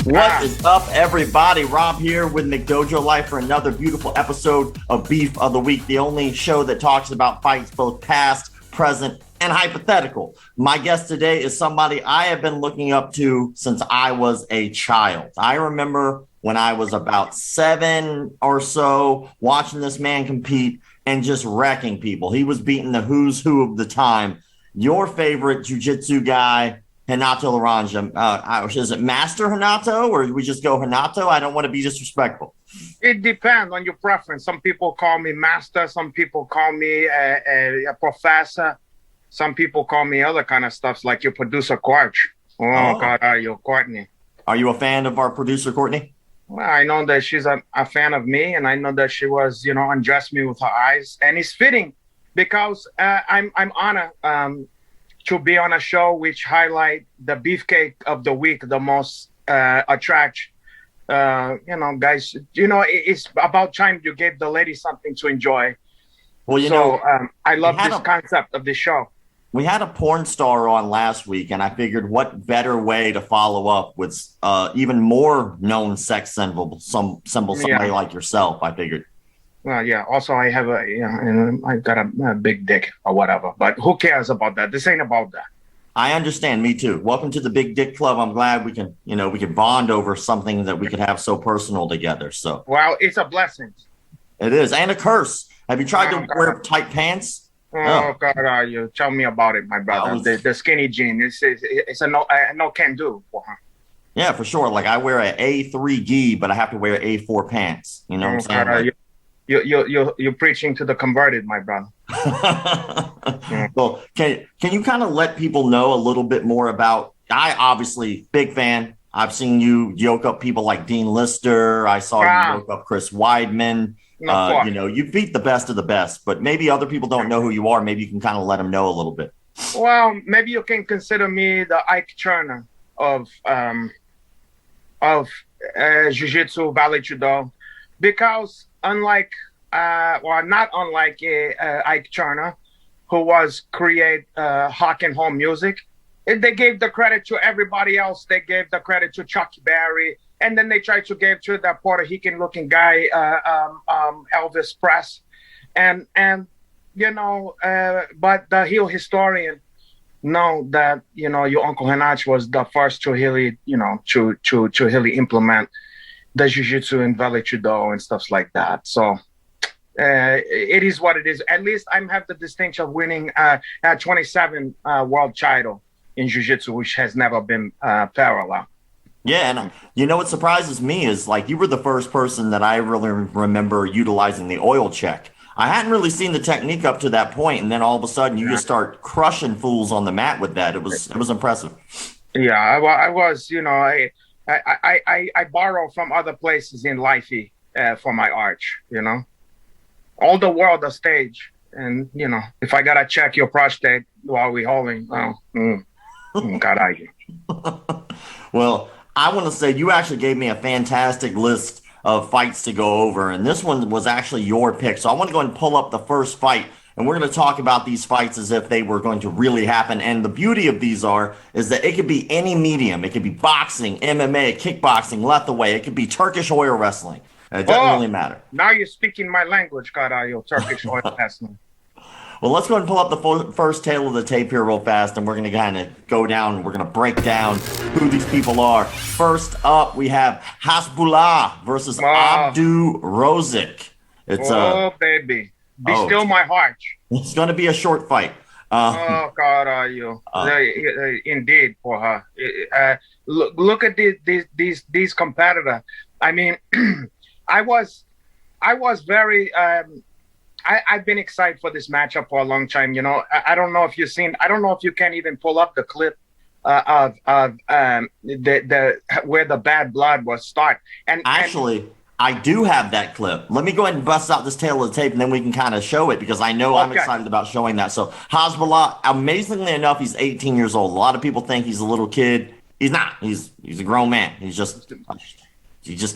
What is up, everybody? Rob here with McDojo Life for another beautiful episode of Beef of the Week, the only show that talks about fights both past, present, and hypothetical. My guest today is somebody I have been looking up to since I was a child. I remember when I was about 7 or so watching this man compete and just wrecking people. He was beating the who's who of the time. Your favorite jiu-jitsu guy, Renato Laranja. Is it Master Renato, or we just go Renato? I don't want to be disrespectful. It depends on your preference. Some people call me Master. Some people call me a Professor. Some people call me other kind of stuff, like your producer, Quarch. Oh, God, are you, Courtney? Are you a fan of our producer, Courtney? Well, I know that she's a fan of me, and I know that she was, undressed me with her eyes. And it's fitting because I'm honored to be on a show which highlight the beefcake of the week, the most attract, guys. It's about time you gave the lady something to enjoy. Well, I love this concept of the show. We had a porn star on last week, and I figured what better way to follow up with even more known sex symbol, somebody like yourself, I figured. Well, yeah. Also, I have I got a big dick or whatever, but who cares about that? This ain't about that. I understand. Me too. Welcome to the Big Dick Club. I'm glad we can bond over something that we could have so personal together. So, well, it's a blessing. It is, and a curse. Have you tried to wear tight pants? Oh God, you tell me about it, my brother. The skinny jean. It's a no can do for her. Yeah, for sure. Like I wear an A3 gi, but I have to wear A4 pants. You know what I'm saying? You're preaching to the converted, my brother. Well, can you kind of let people know a little bit more about? I obviously big fan. I've seen you yoke up people like Dean Lister. I saw you yoke up Chris Weidman. You beat the best of the best, but maybe other people don't know who you are. Maybe you can kind of let them know a little bit. Well, maybe you can consider me the Ike Turner of Jiu-Jitsu, Vale Judo, because not unlike Ike Turner, who was create Hawk and Home music. They gave the credit to everybody else. They gave the credit to Chuck Berry, and then they tried to give to that Puerto Rican-looking guy, Elvis Press, but the heel historian know that your Uncle Renato was the first to really to really implement the jiu-jitsu and Vale Judo and stuff like that. So it is what it is. At least I have the distinction of winning a 27 world title in jiu-jitsu, which has never been parallel. Yeah, and what surprises me is like you were the first person that I really remember utilizing the oil check. I hadn't really seen the technique up to that point, and then all of a sudden you just start crushing fools on the mat with that. It was impressive. Yeah, I was. I borrow from other places in life for my arch. All the world a stage, and if I gotta check your prostate while we holding, Well, I want to say you actually gave me a fantastic list of fights to go over, and this one was actually your pick. So I want to go ahead and pull up the first fight, and we're going to talk about these fights as if they were going to really happen. And the beauty of these is that it could be any medium. It could be boxing, MMA, kickboxing, lethaway. It could be Turkish oil wrestling. It doesn't really matter. Now you're speaking my language, Carayo, Turkish oil wrestling. Well, let's go ahead and pull up the first tale of the tape here real fast, and we're going to kind of go down. We're going to break down who these people are. First up, we have Hasbulla versus Abdu Rozik. Baby. Be still my heart. It's going to be a short fight. Indeed, for her. Look at these competitors. I mean, I was very... I've been excited for this matchup for a long time. I don't know if you've seen. I don't know if you can even pull up the clip of the where the bad blood was start. And actually, I do have that clip. Let me go ahead and bust out this tail of the tape, and then we can kind of show it because I know I'm excited about showing that. So Hasbulla, amazingly enough, he's 18 years old. A lot of people think he's a little kid. He's not. He's a grown man. He just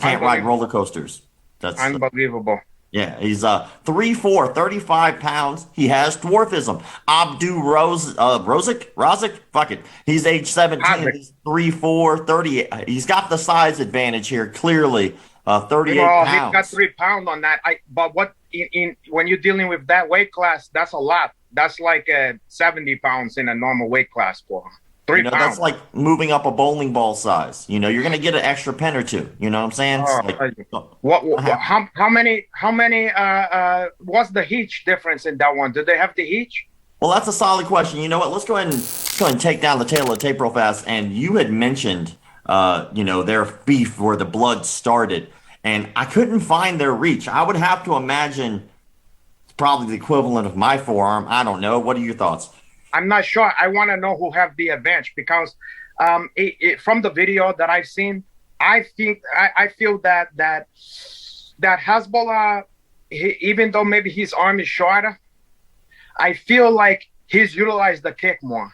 can't ride roller coasters. That's unbelievable. Yeah, he's 3'4", 35 pounds. He has dwarfism. Abdu Rozik, fuck it. He's age 17. Hasbulla. He's 3'4", 30. He's got the size advantage here, clearly. 38 Well, pounds. he got 3 pounds on that. But what in when you're dealing with that weight class, that's a lot. That's like 70 pounds in a normal weight class for him. 3 pounds. That's like moving up a bowling ball size. You're going to get an extra pen or two. You know what I'm saying? How many? What's the heat difference in that one? Do they have the heat? Well, that's a solid question. You know what? Let's go ahead and take down the tail of the tape real fast. And you had mentioned, their beef where the blood started, and I couldn't find their reach. I would have to imagine it's probably the equivalent of my forearm. I don't know. What are your thoughts? I'm not sure. I want to know who have the advantage because from the video that I've seen, I feel that Hasbulla, even though maybe his arm is shorter, I feel like he's utilized the kick more.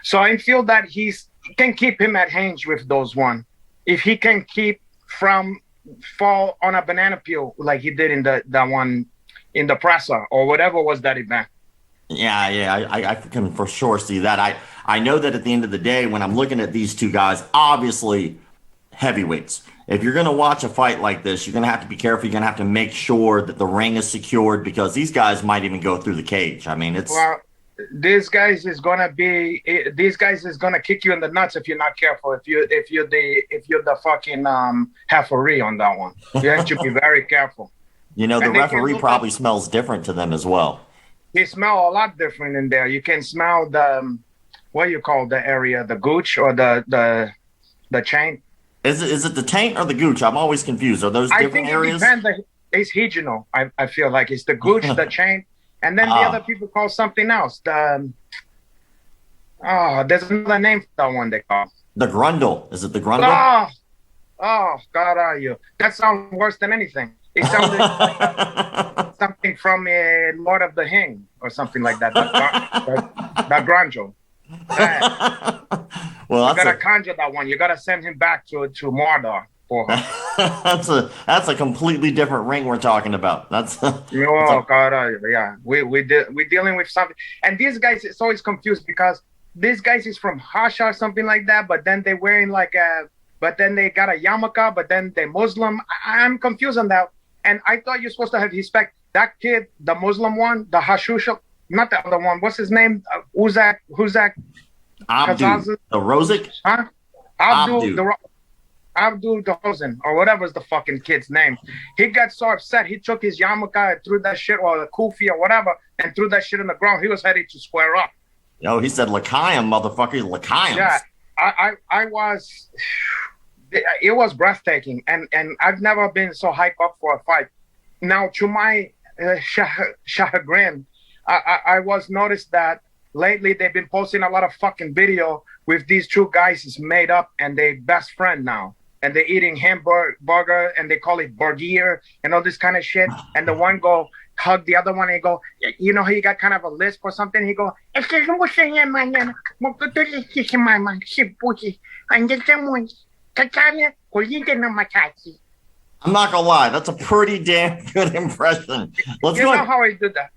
So I feel that he can keep him at range with those one. If he can keep from fall on a banana peel like he did in that one in the presser or whatever was that event. Yeah, I can for sure see that. I know that at the end of the day, when I'm looking at these two guys, obviously heavyweights. If you're going to watch a fight like this, you're going to have to be careful. You're going to have to make sure that the ring is secured because these guys might even go through the cage. I mean, these guys is gonna kick you in the nuts if you're not careful. If you're the fucking referee on that one, you have to be very careful. The referee probably smells different to them as well. He smell a lot different in there. You can smell the what do you call the area, the gooch or the chain. Is it the taint or the gooch? I'm always confused. Are those different areas? It's regional. I feel like it's the gooch, the chain, and then the other people call something else. There's another name for that one they call. The grundle. Is it the grundle? Oh, God, are you? That sounds worse than anything. It sounded like something from Lord of the Ring or something like that. That grundle. Well, you gotta conjure that one. You gotta send him back to Mordor for her. that's a completely different ring we're talking about. We're dealing with something, and these guys is always confused because these guys is from Hasha or something like that, but then they're wearing but then they got a yarmulke, but then they're Muslim. I'm confused on that, and I thought you're supposed to have respect. That kid, the Muslim one, the Hashusha, not the other one. What's his name? Uzak. Abdu. The Rozik? Huh? Abdu the Rosen, or whatever's the fucking kid's name. He got so upset, he took his yarmulke and threw that shit, or the kufi or whatever, and threw that shit on the ground. He was ready to square up. Yo, he said L'chaim, motherfucker, L'chaim. Yeah, I was... It was breathtaking, and I've never been so hyped up for a fight. Now, to my chagrin, I was noticed that lately they've been posting a lot of fucking video with these two guys is made up and they best friend now. And they're eating hamburger and they call it burger and all this kind of shit. And the one go hug the other one and go, he got kind of a lisp or something. He go, I'm not gonna lie, that's a pretty damn good impression. Know how I did that.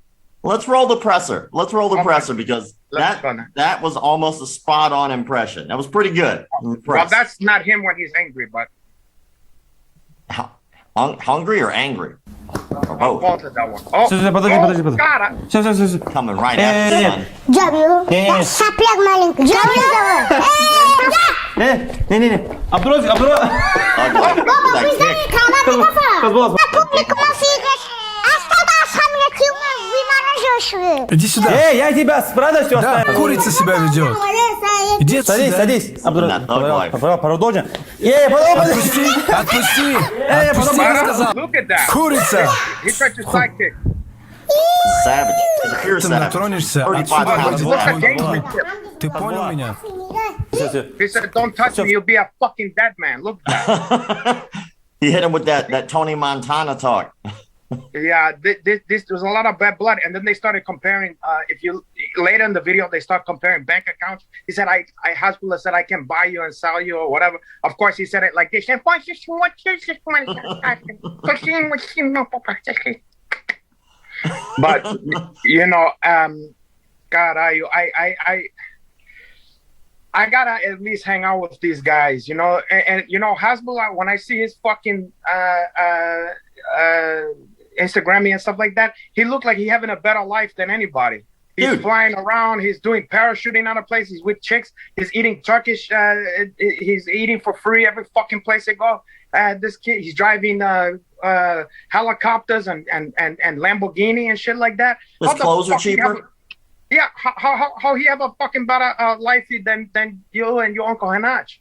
Let's roll the presser. Presser because that was almost a spot on impression. That was pretty good. Well, that's not him when he's angry, but hungry or angry? Or both. That one. Подожди. Сейчас. Coming right after the sun. Сопляк маленький. Не. Абдурозик. Иди сюда. Я тебя с радостью оставил. Да, курица себя ведет. Иди отсюда. Садись. Продолжим. Отпусти, я сказал. Курица. Savage. Ты натронешься. Ты понял меня? He said, "Don't touch me, you'll be a fucking dead man." Look at that. He hit him with that Tony Montana talk. Yeah, this was a lot of bad blood, and then they started comparing. later in the video, they start comparing bank accounts. He said, Hasbulla said, I can buy you and sell you or whatever. Of course, he said it like this. But, you know, God, I gotta at least hang out with these guys, you know. And you know, Hasbulla, when I see his fucking Instagram and stuff like that, he looked like he having a better life than anybody. He's flying around. He's doing parachuting out of places. He's with chicks. He's eating Turkish. He's eating for free every fucking place they go. This kid, he's driving helicopters and Lamborghini and shit like that. His clothes are cheaper. Yeah, how he have a fucking better life than you and your Uncle Hanach?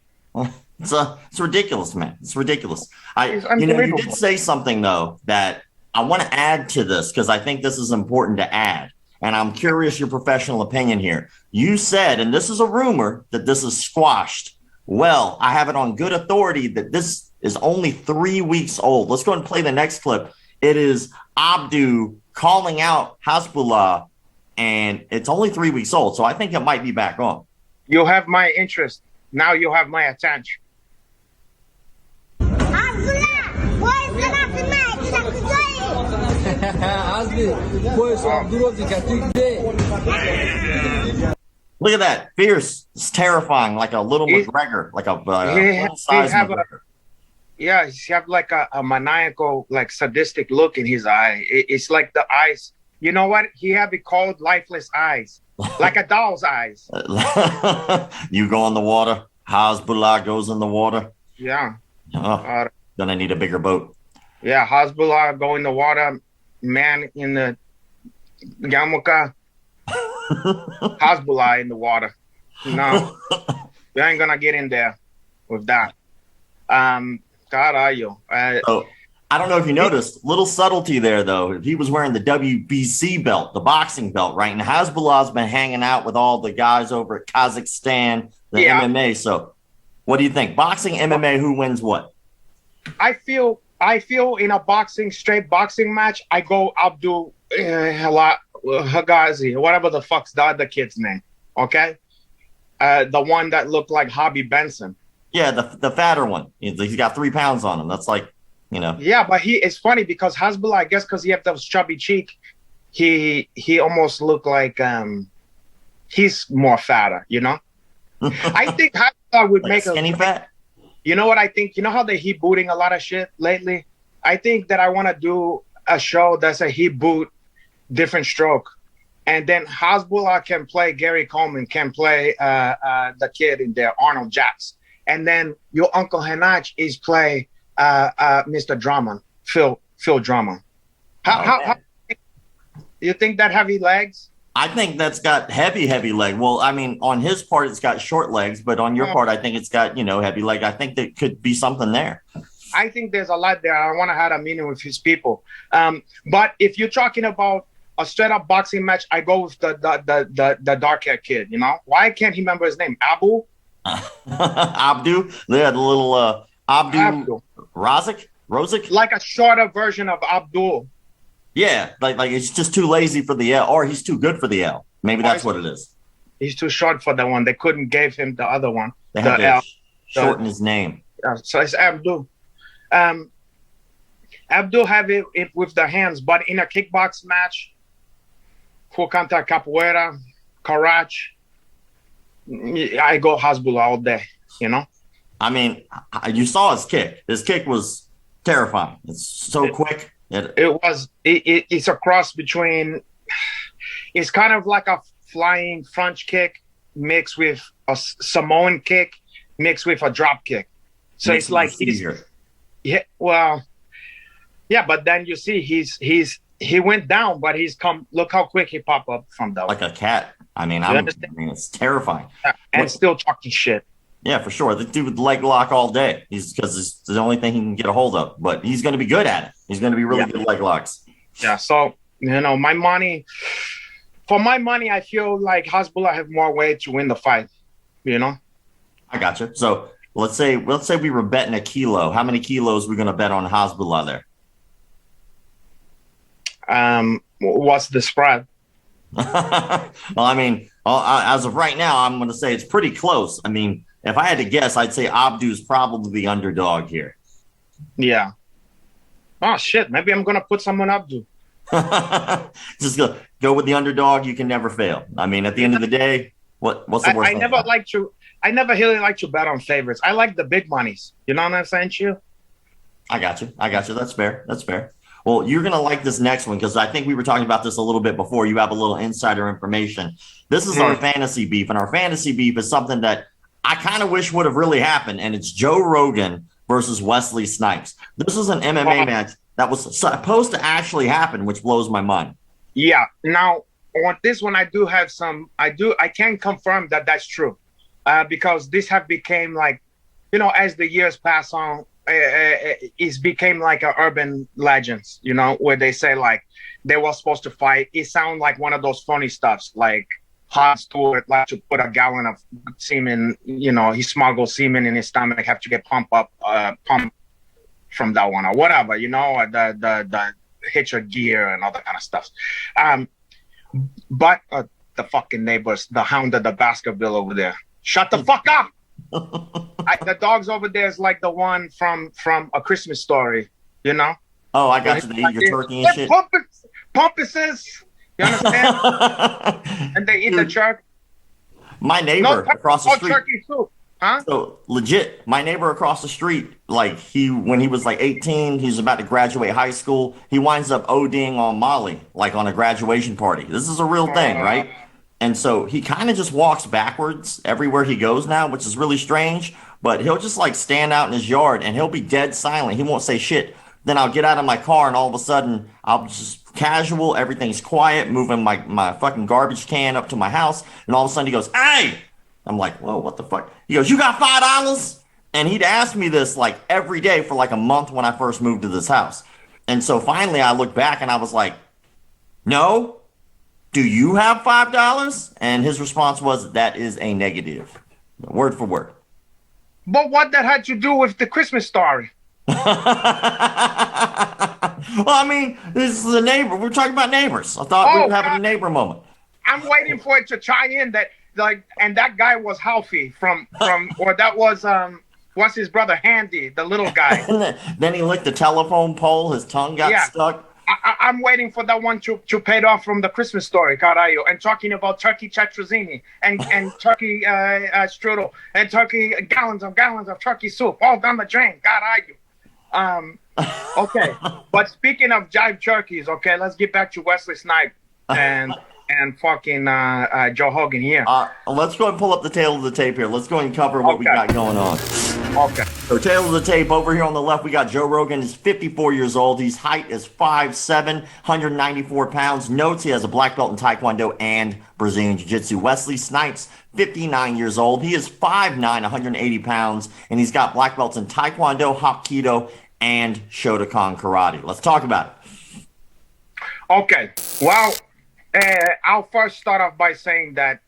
It's ridiculous, man. It's ridiculous. You did say something though that I want to add to this because I think this is important to add, and I'm curious your professional opinion here. You said, and this is a rumor, that this is squashed. Well, I have it on good authority that this is only 3 weeks old. Let's go and play the next clip. It is Abdu calling out Hasbulla. And it's only 3 weeks old, so I think it might be back on. You have my interest. Now you have my attention. Look at that. Fierce. It's terrifying, like a little McGregor, like a size McGregor. Yeah, he have like a maniacal, like sadistic look in his eye. It's like the eyes. You know what? He have it called lifeless eyes, like a doll's eyes. You go in the water. Hasbulla goes in the water. Yeah. Gonna need a bigger boat. Yeah, Hasbulla go in the water. Man in the Yamuka. Hasbulla in the water. No, you ain't gonna get in there with that. God, are you? I don't know if you noticed, little subtlety there, though. He was wearing the WBC belt, the boxing belt, right? And Hasbullah's been hanging out with all the guys over at Kazakhstan, the MMA. So what do you think? Boxing, MMA, who wins what? I feel in a straight boxing match, I go Abdu Hagazi, whatever the fuck's the other kid's name, okay? The one that looked like Hobby Benson. Yeah, the fatter one. He's got 3 pounds on him. That's like, you know. Yeah, but it's funny because Hasbulla, I guess because he have those chubby cheek, he almost look like he's more fatter, you know. I think Hasbulla would like make skinny fat. You know what I think? You know how he booting a lot of shit lately? I think that I want to do a show that's a he boot different stroke, and then Hasbulla can play Gary Coleman, can play the kid in there, Arnold Jacks, and then your Uncle Hanach is play Mr. Drummond, Phil Drummond. How you think that heavy legs? I think that's got heavy leg. Well, I mean, on his part, it's got short legs, but on your part, I think it's got, heavy leg. I think there could be something there. I think there's a lot there. I want to have a meeting with his people. But if you're talking about a straight up boxing match, I go with the dark haired kid, you know? Why can't he remember his name? Abdu? Abdu? Yeah, the little Abdu. Rozik? Like a shorter version of Abdul. Yeah, like it's just too lazy for the L, or he's too good for the L. Maybe that's what it is. He's too short for that one. They couldn't give him the other one. They had to shorten his name. So it's Abdu. Abdu have it with the hands, but in a kickbox match, Fukanta Capoeira, Karach, I go Hasbulla all day, you know? I mean, you saw his kick. His kick was terrifying. It's so quick. It's a cross between, it's kind of like a flying French kick mixed with a Samoan kick mixed with a drop kick. So it's like but then you see he went down, but he's come. Look how quick he popped up from the like a cat. I mean, it's terrifying. And still talking shit. Yeah, for sure. The dude would leg lock all day. Because it's the only thing he can get a hold of. But he's going to be good at it. He's going to be really good at leg locks. Yeah. So for my money, I feel like Hasbulla have more weight to win the fight. You know. I got you. So let's say we were betting a kilo. How many kilos are we going to bet on Hasbulla there? What's the spread? Well, I mean, as of right now, I'm going to say it's pretty close. I mean, if I had to guess, I'd say Abdu's probably the underdog here. Yeah. Oh shit! Maybe I'm gonna put someone Abdu. Just go with the underdog. You can never fail. I mean, at the end of the day, what's the worst? I never really like to bet on favorites. I like the big monies. You know what I'm saying, Chiu? I got you. That's fair. Well, you're going to like this next one because I think we were talking about this a little bit before. You have a little insider information. This is our fantasy beef, and our fantasy beef is something that I kind of wish would have really happened, and it's Joe Rogan versus Wesley Snipes. This is an MMA match that was supposed to actually happen, which blows my mind. Yeah. Now, on this one, I can confirm that that's true because this have became like, you know, as the years pass on, it's became like a urban legends, you know, where they say like they were supposed to fight. It sounds like one of those funny stuffs, like Hot Stewart like to put a gallon of semen, you know, he smuggles semen in his stomach, have to get pumped from that one or whatever, you know, or the hitch of gear and all that kind of stuff. But the fucking neighbors, the hound of the Baskerville over there, shut the fuck up. The dog's over there is like the one from A Christmas Story, you know? Oh, I got you. They eat your turkey and shit. Pumpuses, you understand? And they eat the jerk. My neighbor across the street. Turkey soup, huh? So legit, my neighbor across the street, like when he was like 18, he's about to graduate high school. He winds up ODing on Molly, like on a graduation party. This is a real thing, right? And so he kind of just walks backwards everywhere he goes now, which is really strange. But he'll just like stand out in his yard and he'll be dead silent. He won't say shit. Then I'll get out of my car and all of a sudden I'll just casual. Everything's quiet, moving my fucking garbage can up to my house. And all of a sudden he goes, "Hey!" I'm like, "Whoa, what the fuck?" He goes, "You got $5?" And he'd ask me this like every day for like a month when I first moved to this house. And so finally I looked back and I was like, "No. Do you have $5?" And his response was, "That is a negative." Word for word. But what that had to do with the Christmas Story? Well, I mean, this is a neighbor. We're talking about neighbors. I thought we were having a neighbor moment. I'm waiting for it to chime in that like, and that guy was Halfie from or that was what's his brother Handy, the little guy. Then he licked the telephone pole. His tongue got stuck. I'm waiting for that one to pay it off from the Christmas Story, Carayo, and talking about turkey tetrazzini and turkey strudel and turkey gallons of turkey soup all down the drain, Carayo. Okay, but speaking of jive turkeys, okay, let's get back to Wesley Snipes and fucking Joe Rogan here. Let's go and pull up the tail of the tape here. Let's go and cover what we got going on. Okay. So tail of the tape over here on the left, we got Joe Rogan. He's 54 years old. His height is 5'7", 194 pounds. Notes he has a black belt in Taekwondo and Brazilian Jiu-Jitsu. Wesley Snipes, 59 years old. He is 5'9", 180 pounds, and he's got black belts in Taekwondo, Hapkido, and Shotokan Karate. Let's talk about it. Okay. Well, I'll first start off by saying that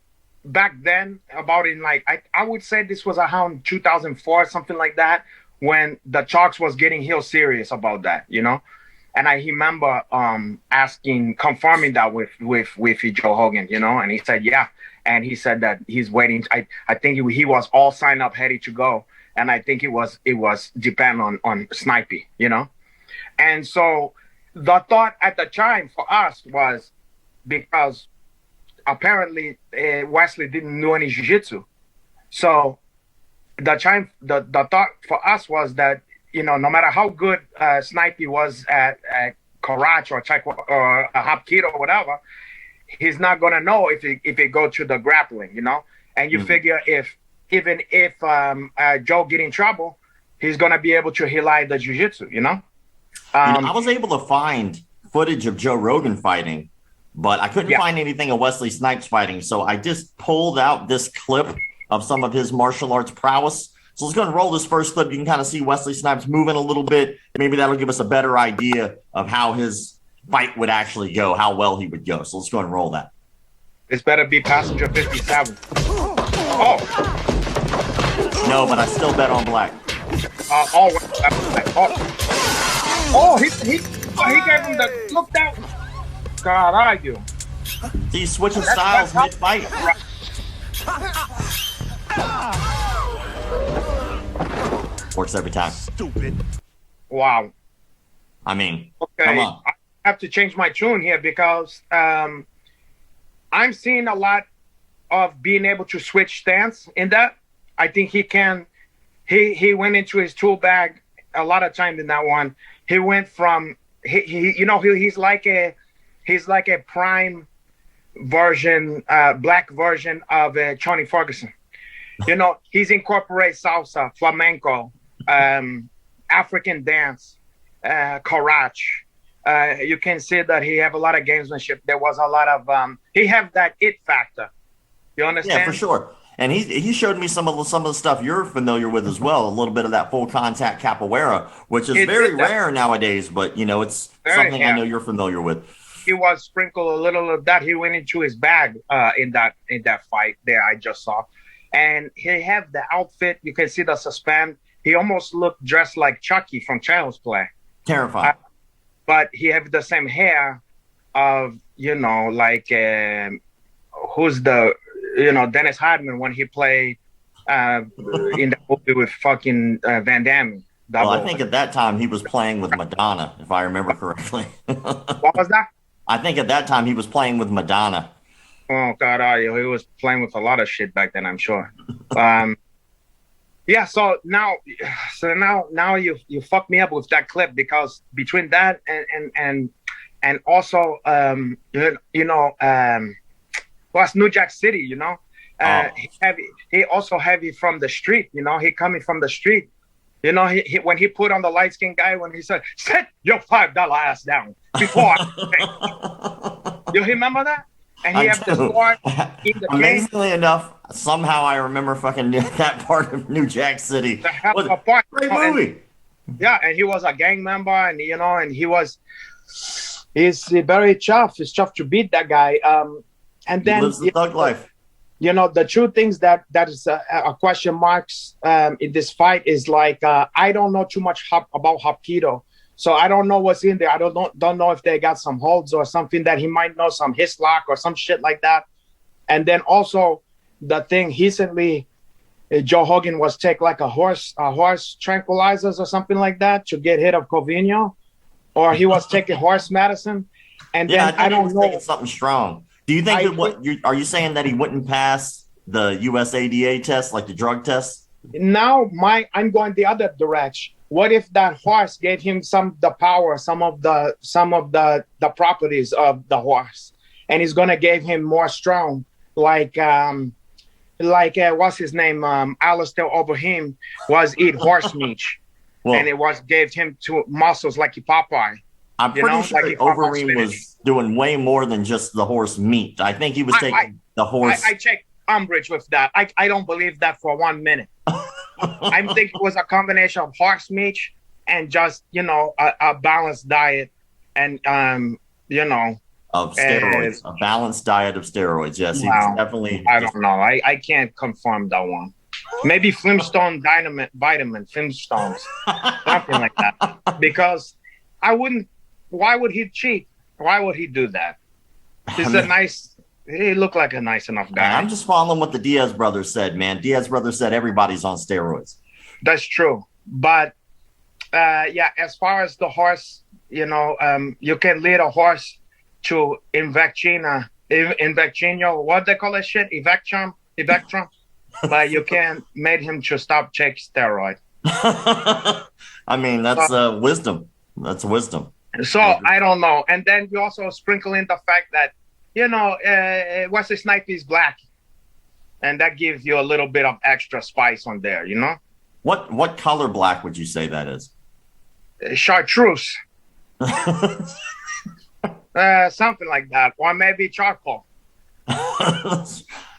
back then, about in like, I would say this was around 2004, something like that, when the Chalks was getting real serious about that, you know? And I remember confirming that with Joe Rogan, you know? And he said, yeah. And he said that he's waiting. I think he was all signed up, ready to go. And I think it was depend on Snipey, you know? And so the thought at the time for us was, because apparently Wesley didn't know any jiu-jitsu. So the thought for us was that, you know, no matter how good Snipey was at karate or taekwondo or hapkido or whatever, he's not going to know if it go to the grappling, you know? And you figure even if Joe get in trouble, he's going to be able to highlight the jiu-jitsu, you know? I was able to find footage of Joe Rogan fighting, but I couldn't find anything of Wesley Snipes fighting. So I just pulled out this clip of some of his martial arts prowess. So let's go and roll this first clip. You can kind of see Wesley Snipes moving a little bit. Maybe that'll give us a better idea of how his fight would actually go, how well he would go. So let's go and roll that. This better be passenger 57. Oh. No, but I still bet on black. He gave him the look down. Caralho. He's switching styles mid-fight. Works every time. Stupid. Wow. I mean, okay. Come on. I have to change my tune here because I'm seeing a lot of being able to switch stance in that. I think he can. He went into his tool bag a lot of times in that one. He went from he's like a prime version, black version of Tony Ferguson. He's incorporate salsa, flamenco, African dance, karate. You can see that he have a lot of gamesmanship. There was a lot of he have that it factor. You understand? Yeah, for sure. And he showed me some of the stuff you're familiar with as well. A little bit of that full contact capoeira, which is very rare nowadays. But it's something I know you're familiar with. He was sprinkled a little of that. He went into his bag in that fight there I just saw, and he have the outfit. You can see the suspend. He almost looked dressed like Chucky from Child's Play. Terrifying. But he have the same hair of like who's the Dennis Rodman when he played in the movie with fucking Van Damme. Well, I think at that time he was playing with Madonna, if I remember correctly. What was that? I think at that time he was playing with Madonna. Oh God, he was playing with a lot of shit back then, I'm sure. Yeah, so now you fucked me up with that clip because between that and also was New Jack City, he also heavy from the street, he coming from the street. He when he put on the light skinned guy when he said, "Sit your $5 ass down before I you remember that?" And he had the score in the Amazingly enough, somehow I remember fucking that part of New Jack City. The hell of a part. Great movie. And he was a gang member, and he's very tough. It's tough to beat that guy. And then he lives the thug life. The true things that is a question marks in this fight is like I don't know too much about Hapkido. So I don't know what's in there. I don't know if they got some holds or something that he might know, some hislock or some shit like that. And then also the thing recently, Joe Hogan was take like a horse tranquilizers or something like that to get rid of Covington, or he was taking horse medicine. And then I don't know something strong. Do you think are you saying that he wouldn't pass the USADA test, like the drug test? Now I'm going the other direction. What if that horse gave him some of the properties of the horse, and he's gonna give him more strong, like what's his name? Alistair Overeem was eat horse meat, and it gave him two muscles like Popeye. I'm pretty sure like Overeem was doing way more than just the horse meat. I think he was taking the horse. I checked umbrage with that. I don't believe that for 1 minute. I think it was a combination of horse meat and just a balanced diet and of steroids. A balanced diet of steroids. Yes, he was definitely. I don't know. I can't confirm that one. Maybe Flintstone vitamin, Flintstones, something like that. Because I wouldn't. Why would he cheat? Why would he do that? He looked like a nice enough guy. I'm just following what the Diaz brothers said, man. Diaz brothers said everybody's on steroids. That's true. But, as far as the horse, you can lead a horse to Invectino, what they call that shit? Evectrum. But you can't make him to stop take steroid. I mean, that's wisdom. That's wisdom. So, I don't know. And then you also sprinkle in the fact that Wesley Snipes is black, and that gives you a little bit of extra spice on there, What color black would you say that is? Chartreuse. Something like that, or maybe charcoal.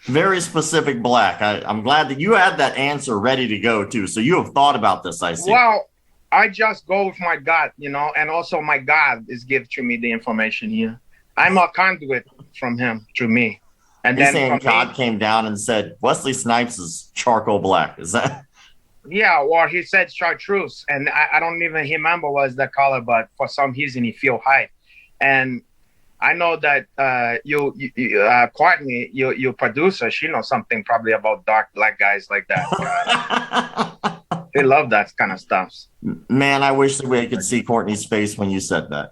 Very specific black. I'm glad that you had that answer ready to go too. So you have thought about this, I see. Well, I just go with my gut, and also my God is giving to me the information here. I'm a conduit from him to me. And You're then saying God came down and said, Wesley Snipes is charcoal black. Is that? Yeah, or he said chartreuse. And I don't even remember what's the color, but for some reason he feel high. And I know that Courtney, your producer, she knows something probably about dark black guys like that. They love that kind of stuff. Man, I wish that we could see Courtney's face when you said that.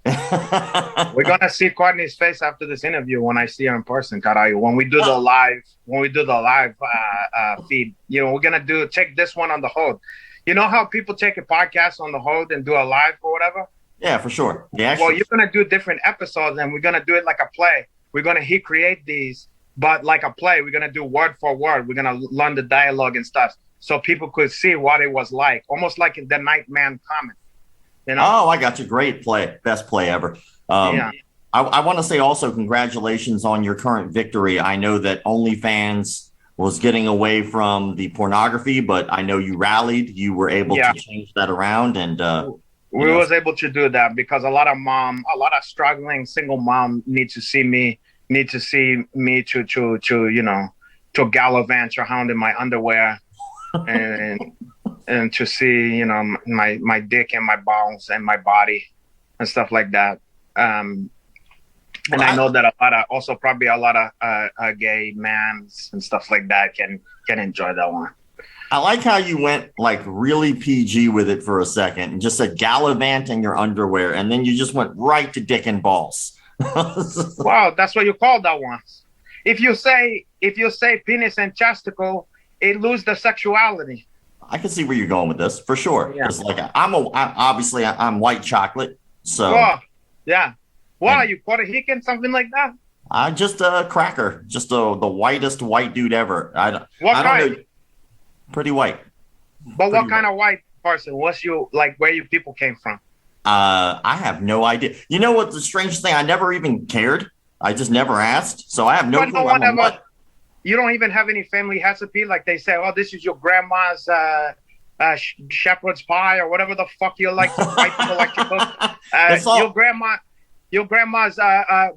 We're gonna see Courtney's face after this interview when I see her in person, Carayo. When we do the live, feed, we're gonna take this one on the hold. You know how people take a podcast on the hold and do a live or whatever? Yeah, for sure. Yeah. Well, you're gonna do different episodes, and we're gonna do it like a play. We're gonna recreate these, but like a play. We're gonna do word for word. We're gonna learn the dialogue and stuff, so people could see what it was like, almost like in the Nightman comic. Oh, I got you. Great play, best play ever. I want to say also congratulations on your current victory. I know that OnlyFans was getting away from the pornography, but I know you rallied. You were able to change that around, and we was able to do that because a lot of struggling single mom need to see me to gallivant around in my underwear and to see my dick and my balls and my body and stuff like that. And I know that a lot of gay mans and stuff like that can enjoy that one. I like how you went like really PG with it for a second and just said gallivant in your underwear, and then you just went right to dick and balls. Wow, that's what you call that one. If you say penis and chesticle, it loses the sexuality. I can see where you're going with this for sure. Yeah. It's like I'm white chocolate, so yeah. What are you, Puerto Rican, something like that? I'm just a cracker, just the whitest white dude ever. I don't know. Pretty white. But what kind of white person? What's you like? Where you people came from? I have no idea. You know what? The strange thing, I never even cared. I just never asked, so I have no clue. You don't even have any family recipe, like they say. Oh, this is your grandma's shepherd's pie or whatever the fuck you like. White people like to cook. Your grandma's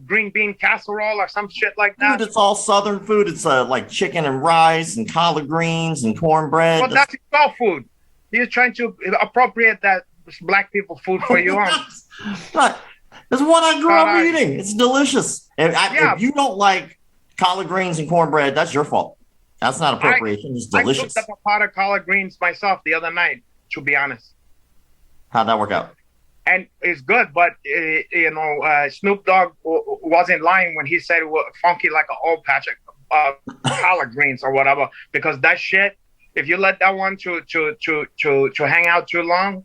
green bean casserole or some shit like that. Dude, it's all Southern food. It's like chicken and rice and collard greens and cornbread. Well, that's soul food. You're trying to appropriate that black people food for you. That's what I grew up eating. It's delicious. If you don't like collard greens and cornbread, that's your fault. That's not appropriation. It's delicious. I cooked up a pot of collard greens myself the other night, to be honest. How'd that work out? And it's good, but Snoop Dogg wasn't lying when he said it was funky like an old patch of collard greens or whatever. Because that shit, if you let that one to hang out too long,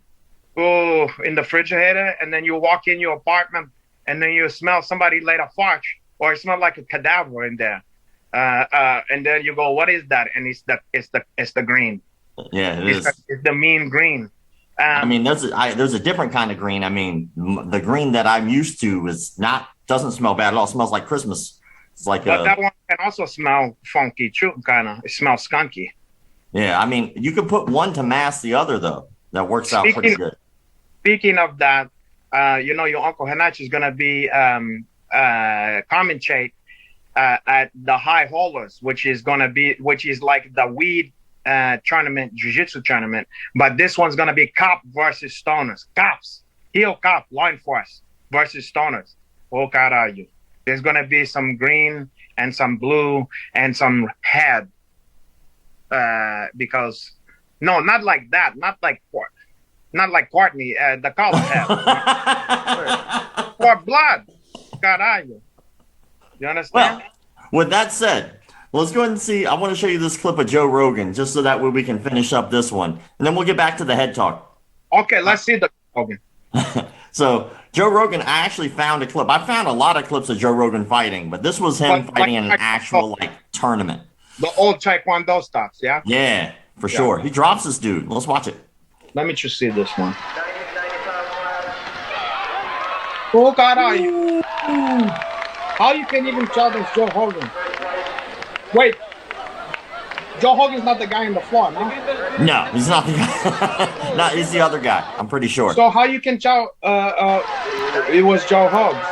in the refrigerator, and then you walk in your apartment, and then you smell somebody laid a fart, or it smells like a cadaver in there, and then you go, "What is that?" And it's the green. Yeah, it's the mean green. I mean, there's a different kind of green. I mean, the green that I'm used to doesn't smell bad at all. It smells like Christmas. It's like that one can also smell funky too, kind of. It smells skunky. Yeah, I mean, you could put one to mask the other though. That works out pretty good. Speaking of that, your Uncle Henach is gonna be commentate at the High Holders, which is like the weed tournament, jiu-jitsu tournament, but this one's gonna be cop versus stoners. Cops, heel cop, law enforcement versus stoners. Oh caralho. There's gonna be some green and some blue and some head. Because no, not like that, not like Courtney, the color head. For blood. Caralho. You understand? Well, with that said, let's go ahead and see. I want to show you this clip of Joe Rogan, just so that way we can finish up this one. And then we'll get back to the head talk. Okay, let's see the Rogan. So, Joe Rogan, I actually found a clip. I found a lot of clips of Joe Rogan fighting, but this was him fighting in an actual tournament. The old Taekwondo stuff, yeah? Yeah, for sure. He drops this dude. Let's watch it. Let me just see this one. Oh, caralho. How you can even tell this Joe Rogan? Wait, Joe Hogan's not the guy on the floor, no? No, he's not the guy. No, he's the other guy. I'm pretty sure. So how you can tell it was Joe Hogan?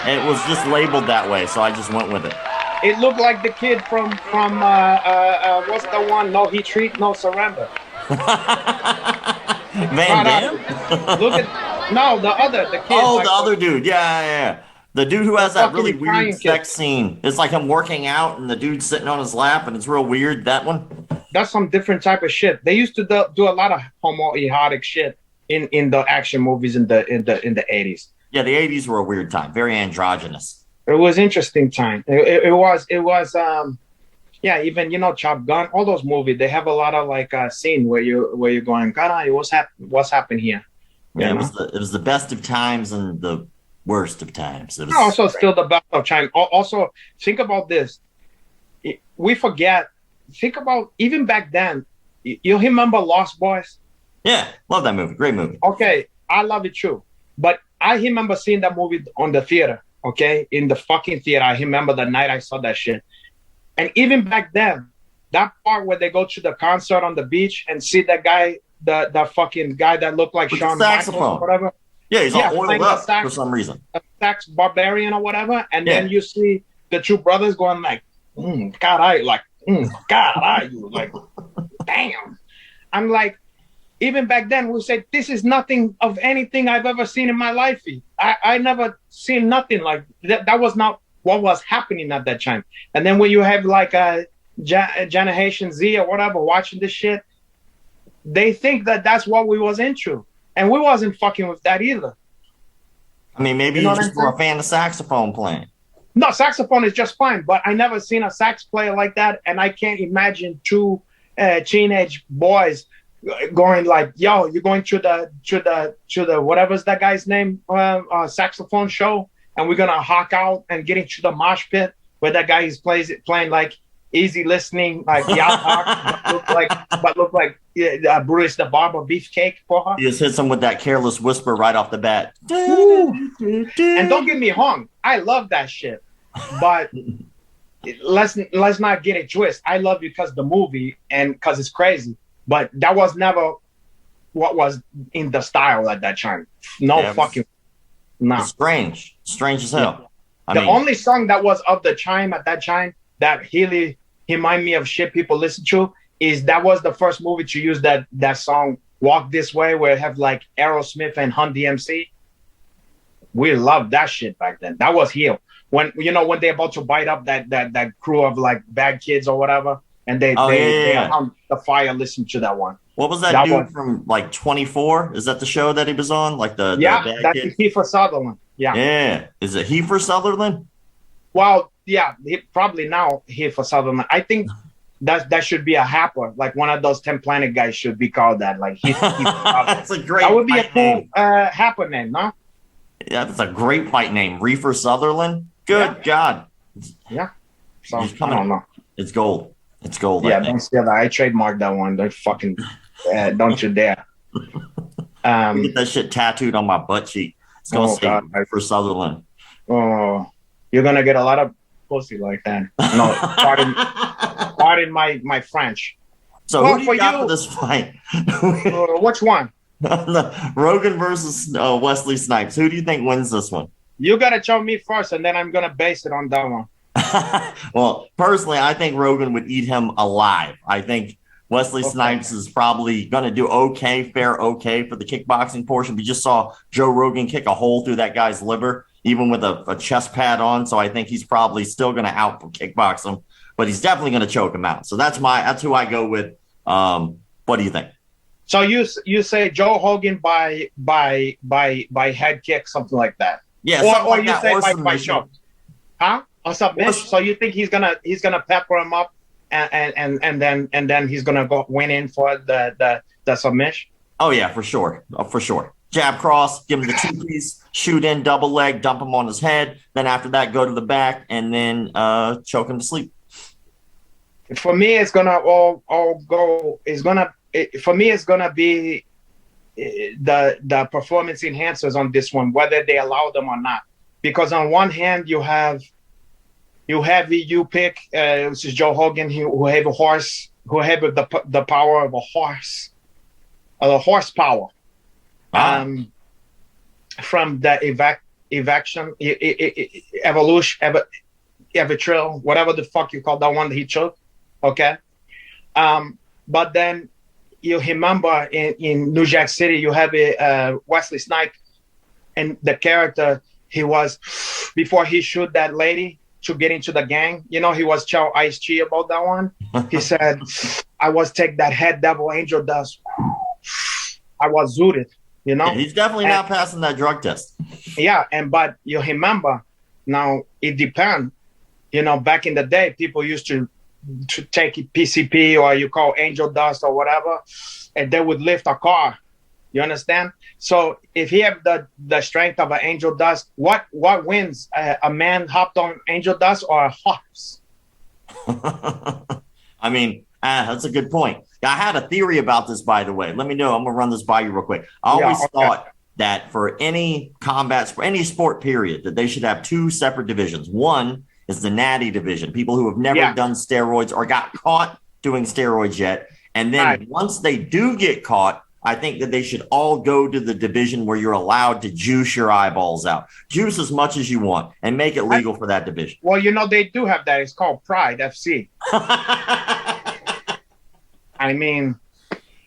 It was just labeled that way, so I just went with it. It looked like the kid from what's the one? No Heat Treat, No Surrender. Van Damme? Look at the other, the kid. Oh, the other dude. Yeah. The dude who has that really fucking weird crying sex scene. It's like him working out and the dude's sitting on his lap and it's real weird. That one? That's some different type of shit. They used to do a lot of homoerotic shit in the action movies in the 80s. Yeah, the 80s were a weird time. Very androgynous. It was interesting time. It was yeah, even Chop Gun, all those movies, they have a lot of like scene where you're going, God, what's happened here? Yeah, it was the best of times and the worst of times. It was also still the best of time. Also, think about this. We forget. Think about even back then. You remember Lost Boys? Yeah, love that movie. Great movie. Okay, I love it too. But I remember seeing that movie on the theater. Okay, in the fucking theater. I remember the night I saw that shit. And even back then, that part where they go to the concert on the beach and see that guy, the fucking guy that looked like With Shawn saxophone Michaels or whatever. Yeah, he's all oiled up for some reason. A sax barbarian or whatever. And then you see the two brothers going like, God, you like, damn. I'm like, even back then we said, this is nothing of anything I've ever seen in my life. I never seen nothing like that. That was not what was happening at that time. And then when you have like a Generation Z or whatever watching this shit, they think that that's what we was into. And we wasn't fucking with that either. I mean, maybe you just were a fan of saxophone playing. No, saxophone is just fine, but I never seen a sax player like that, and I can't imagine two teenage boys going like, "Yo, you're going to the whatever's that guy's name, saxophone show, and we're gonna hawk out and get into the mosh pit where that guy is playing like easy listening, like Yacht but look like Bruce the Barber Beefcake for her." You just hits him with that careless whisper right off the bat. And don't get me wrong, I love that shit, but let's not get it twisted. I love it because the movie and because it's crazy, but that was never what was in the style at that time. No. Strange as hell. Yeah. The only song that was of the time at that time that really remind me of shit people listen to is that was the first movie to use that song "Walk This Way" where it have like Aerosmith and Hun DMC. We loved that shit back then. That was here when when they're about to bite up that crew of like bad kids or whatever, and they on the fire. Listen to that one. What was that dude from like 24? Is that the show that he was on? Like the bad that's kid? Kiefer Sutherland. Yeah. Is it Kiefer Sutherland? Well, yeah, probably now Kiefer Sutherland. I think that should be a happer, like one of those 10 Planet guys should be called that. Like that's a great. That would be a cool name. happer name, no? Yeah, that's a great fight name, Reefer Sutherland. Good God. Yeah. So I don't know. It's gold. It's gold. Yeah, don't steal that. I trademarked that one. Don't fucking don't you dare. Get that shit tattooed on my butt cheek. It's gonna say Reefer Sutherland. Oh, you're gonna get a lot of pussy like that. No, pardon my French. So who do you got for this fight? Which one? Rogan versus Wesley Snipes. Who do you think wins this one? You gotta tell me first, and then I'm gonna base it on that one. Well, personally, I think Rogan would eat him alive. I think Wesley Snipes is probably going to do okay for the kickboxing portion. We just saw Joe Rogan kick a hole through that guy's liver, even with a chest pad on. So I think he's probably still going to out kickbox him, but he's definitely going to choke him out. So that's who I go with. What do you think? So you say Joe Rogan by head kick, something like that. Yeah, or you say by choke. Huh? Or submission. So you think he's gonna pepper him up and then he's gonna go win in for the submission? Oh yeah, for sure. Jab cross, give him the 2-piece, shoot in, double leg, dump him on his head. Then after that, go to the back and then choke him to sleep. For me, it's gonna be the performance enhancers on this one, whether they allow them or not. Because on one hand, you pick, this is Joe Rogan, who have a horse, who have the power of a horse, horsepower, from the evolution, whatever the fuck you call that one that he took, okay? But then you remember in New Jack City, you have a Wesley Snipes, and the character, he was, before he shoot that lady to get into the gang, you know, he was tell Ice G about that one. He said, I was take that head devil angel dust. I was zooted, you know. Yeah, he's definitely not passing that drug test. Yeah, but you remember, now it depends. You know, back in the day, people used to take PCP or you call angel dust or whatever, and they would lift a car. You understand? So if he have the strength of an angel dust, what wins? A man hopped on angel dust or a horse? I mean, that's a good point. I had a theory about this, by the way. Let me know. I'm going to run this by you real quick. I always thought that for any combat, for any sport period, that they should have two separate divisions. One is the natty division, people who have never done steroids or got caught doing steroids yet. And then once they do get caught, I think that they should all go to the division where you're allowed to juice your eyeballs out. Juice as much as you want and make it legal for that division. Well, you know, they do have that. It's called Pride FC. I mean,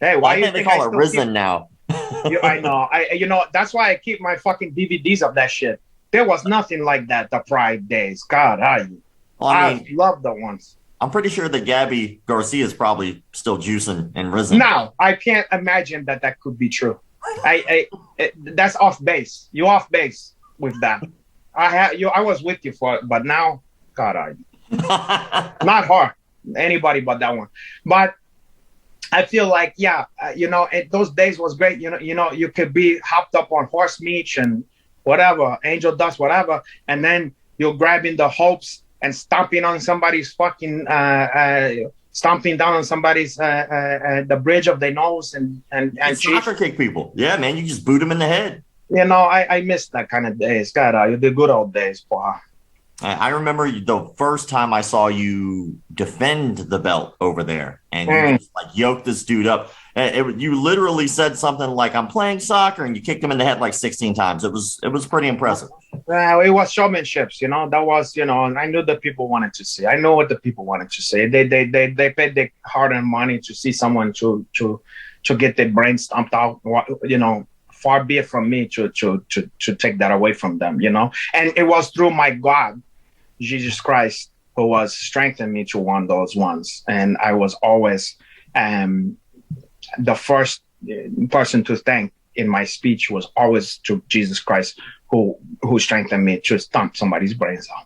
hey, why can't they call it Risen now? I know. You know, that's why I keep my fucking DVDs of that shit. There was nothing like that the Pride days. God, I love the ones. I'm pretty sure that Gabby Garcia is probably still juicing and Risen. No, I can't imagine that could be true. That's off base. You off base with that. I was with you for it, but now, God, not her. Anybody but that one. But I feel like, you know, those days was great. You know, you could be hopped up on horse meat and whatever, angel dust, whatever, and then you're grabbing the hopes and stomping on somebody's fucking, stomping down on somebody's the bridge of their nose and soccer kick people. Yeah, man, you just boot them in the head. You know, I miss that kind of days. God, the good old days, boy. I remember the first time I saw you defend the belt over there, and you just like yoked this dude up. You literally said something like, "I'm playing soccer," and you kicked him in the head like 16 times. It was pretty impressive. It was showmanship, you know. That was, you know, and I knew that people wanted to see. I know what the people wanted to see. They paid their hard-earned money to see someone to get their brain stomped out. You know, far be it from me to take that away from them. You know, and it was through my God, Jesus Christ, who was strengthening me to win those ones. And I was always the first person to thank in my speech was always to Jesus Christ, who strengthened me to stomp somebody's brains out.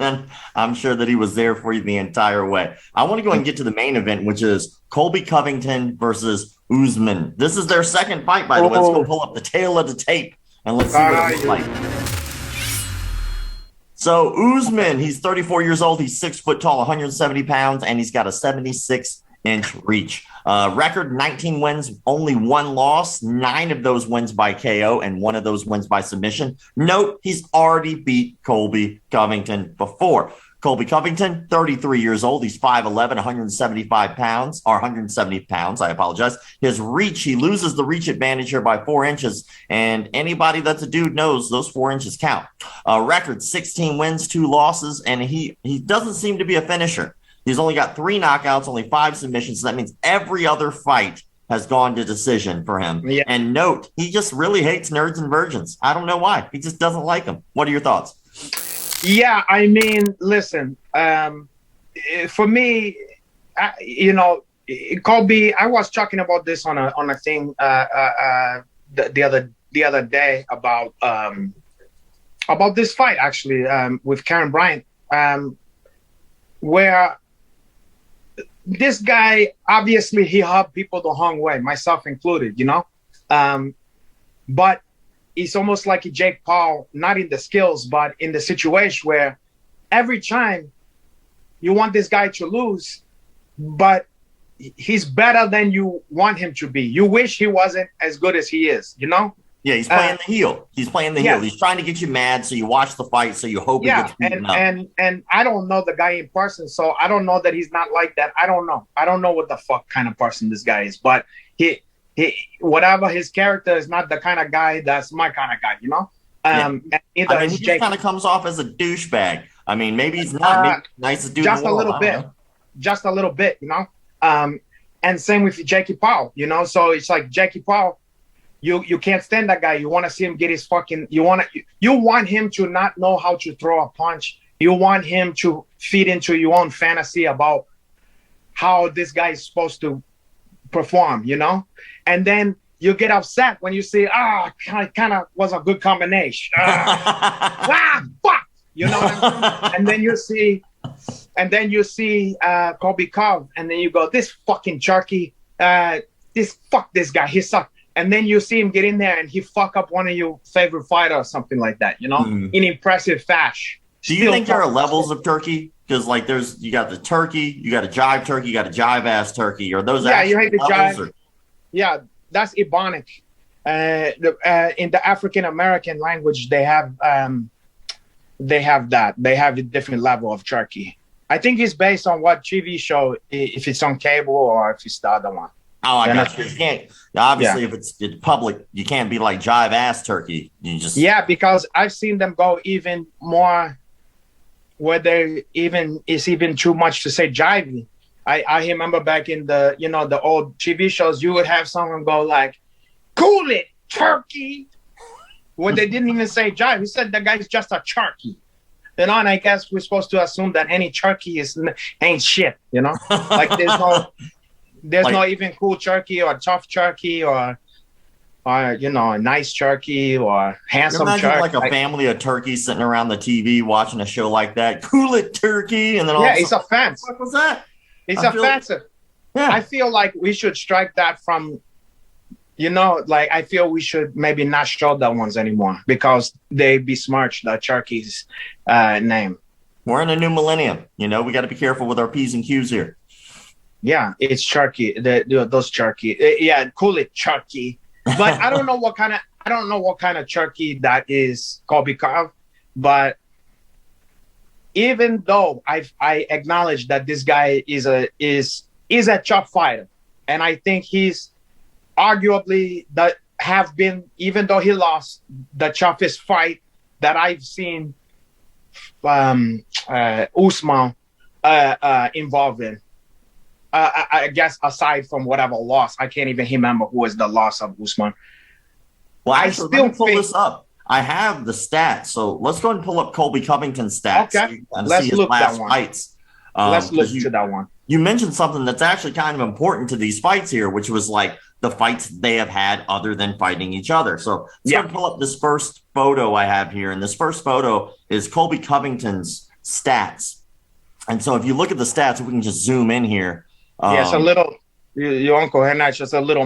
And I'm sure that he was there for you the entire way. I want to go and get to the main event, which is Colby Covington versus Usman. This is their second fight, by the way. Let's go pull up the tail of the tape and let's see what it looks like. So Usman, he's 34 years old. He's 6 foot tall, 170 pounds, and he's got a 76-inch reach. Record 19 wins, only 1 loss. 9 of those wins by KO, and 1 of those wins by submission. Note, he's already beat Colby Covington before. Colby Covington, 33 years old. He's 5'11", 175 pounds, or 170 pounds. I apologize. His reach, he loses the reach advantage here by 4 inches. And anybody that's a dude knows those 4 inches count. Record 16 wins, 2 losses. And he doesn't seem to be a finisher. He's only got 3 knockouts, only 5 submissions. So that means every other fight has gone to decision for him. Yeah. And note, he just really hates nerds and virgins. I don't know why. He just doesn't like them. What are your thoughts? Yeah, I mean, listen, for me, you know, Colby, I was talking about this on a thing the other day about this fight actually with Karen Bryant, where this guy obviously he helped people the wrong way, myself included, you know, but. It's almost like a Jake Paul, not in the skills, but in the situation where every time you want this guy to lose, but he's better than you want him to be. You wish he wasn't as good as he is, you know? Yeah, he's playing the heel. He's playing the heel. He's trying to get you mad, so you watch the fight, so you hope he gets beaten up. And I don't know the guy in person, so I don't know that he's not like that. I don't know. I don't know what the fuck kind of person this guy is, but he whatever his character is not the kind of guy that's my kind of guy, you know. He just kind of comes off as a douchebag. I mean, maybe he's not nicest dude just in the world. Just a little bit, you know. And same with Jackie Paul, you know. So it's like Jackie Paul, You can't stand that guy. You want to see him get his fucking. You want him to not know how to throw a punch. You want him to feed into your own fantasy about how this guy is supposed to perform, you know? And then you get upset when you see, kind of was a good combination. Fuck! You know what I mean? And then you see Colby Cov, and then you go, this fucking Charky, this guy, he sucked. And then you see him get in there and he fuck up one of your favorite fighter or something like that, you know, in impressive fashion. Do you think there are levels of turkey? Because like you got the turkey, you got a jive turkey, you got a jive ass turkey. Are those you hate the jive? Or? Yeah, that's Ebonic. In the African American language, they have that. They have a different level of turkey. I think it's based on what TV show, if it's on cable or if it's the other one. Oh, I got you. You can't, obviously, if it's public, you can't be like jive ass turkey. You just because I've seen them go even more where it's even too much to say jivey. I remember back in the old TV shows, you would have someone go like, "Cool it, turkey," when they didn't even say jive. He said the guy's just a turkey. You know, and I guess we're supposed to assume that any turkey ain't shit. You know, like there's no even cool turkey or tough turkey or a nice turkey or handsome turkey. Like a family of turkeys sitting around the TV watching a show like that. Cool it, turkey, and then it's offensive. What was that? It's offensive. I feel like we should strike that from. I feel we should maybe not show that ones anymore because they besmirch the turkey's name. We're in a new millennium. We got to be careful with our P's and Q's here. Yeah, it's Charky. Those Charky. Cool it, Charky. But I don't know what kind of Charky that is Colby Cov. But even though I acknowledge that this guy is a tough fighter, and I think he's arguably even though he lost, the toughest fight that I've seen Usman involved in. I guess aside from whatever loss, I can't even remember who was the loss of Usman. Well, actually, let me pull this up. I have the stats, so let's go ahead and pull up Colby Covington's stats. Okay, let's look at that one. Fights. Let's look to that one. You mentioned something that's actually kind of important to these fights here, which was like the fights they have had other than fighting each other. So let's go ahead and pull up this first photo I have here, and this first photo is Colby Covington's stats. And so if you look at the stats, we can just zoom in here. It's a little, your uncle Henry, just a little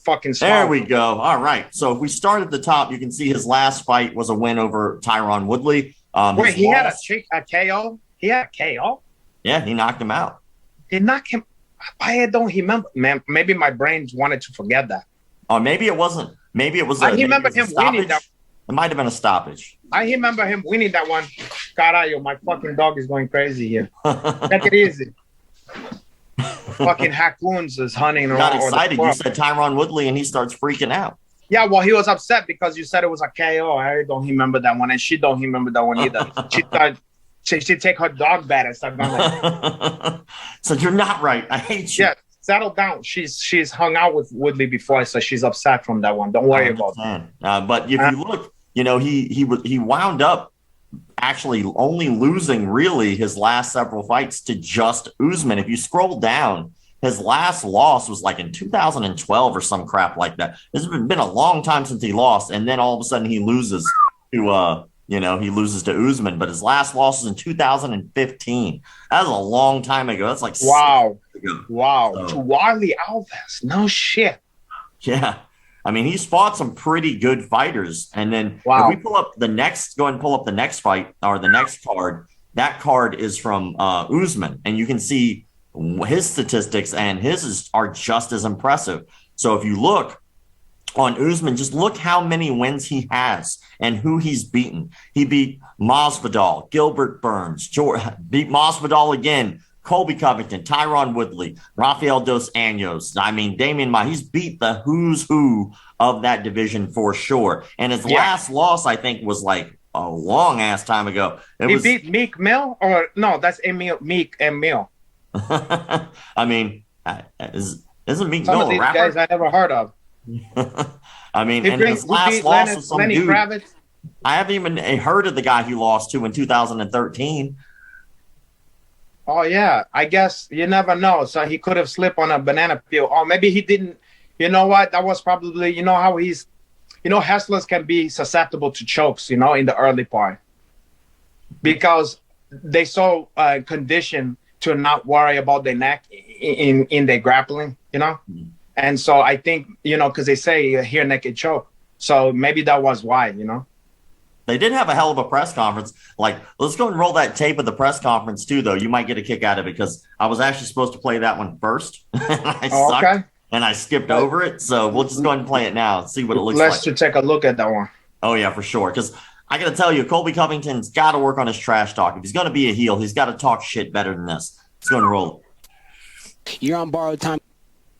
fucking small. There we go. All right. So if we start at the top, you can see his last fight was a win over Tyron Woodley. Wait, he had a KO? He had a KO? Yeah, he knocked him out. He knocked him? I don't remember. Man, maybe my brain wanted to forget that. Or maybe it wasn't. Maybe it was. I remember him winning that. It might have been a stoppage. I remember him winning that one. Caralho, my fucking dog is going crazy here. Take it easy. Fucking Hakoons is hunting around. Got excited. You said Tyron Woodley, and he starts freaking out. Yeah, well, he was upset because you said it was a KO. I don't remember that one, and she don't remember that one either. She thought she'd take her dog bat and start going like. So you're not right. I hate you. Yeah, settle down. She's hung out with Woodley before, so she's upset from that one. Don't worry about that. But if you look, he wound up actually only losing really his last several fights to just Usman. If you scroll down, his last loss was like in 2012 or some crap like that. It's been a long time since he lost, and then all of a sudden he loses to he loses to Usman. But his last loss was in 2015. That was a long time ago. That's like wow, so, to Wally Alves. No shit. Yeah. I mean, he's fought some pretty good fighters. And then if we pull up the next fight or the next card, that card is from Usman. And you can see his statistics, and his are just as impressive. So if you look on Usman, just look how many wins he has and who he's beaten. He beat Masvidal, Gilbert Burns, beat Masvidal again, Colby Covington, Tyron Woodley, Rafael Dos Anjos. I mean, Damian Maia. He's beat the who's who of that division for sure. And his last loss, I think, was like a long ass time ago. He beat Meek Mill, or no? That's Meek and Mill. I mean, isn't Meek Some Mill of these a rapper? guys I never heard of. I mean, and his last loss was some dude. Kravitz. I haven't even heard of the guy he lost to in 2013. Oh, yeah. I guess you never know. So he could have slipped on a banana peel. Or maybe he didn't. You know what? That was probably, you know how he's, you know, hustlers can be susceptible to chokes, you know, in the early part. Because they so conditioned to not worry about their neck in their grappling, you know? And so I think, you know, because they say here naked choke. So maybe that was why, you know? They did have a hell of a press conference. Like, let's go and roll that tape of the press conference too, though. You might get a kick out of it because I was actually supposed to play that one first. I sucked, okay. And I skipped over it. So we'll just go ahead and play it now and see what it looks like. Let's just take a look at that one. Oh, yeah, for sure. Because I got to tell you, Colby Covington's got to work on his trash talk. If he's going to be a heel, he's got to talk shit better than this. Let's go and roll it. You're on borrowed time.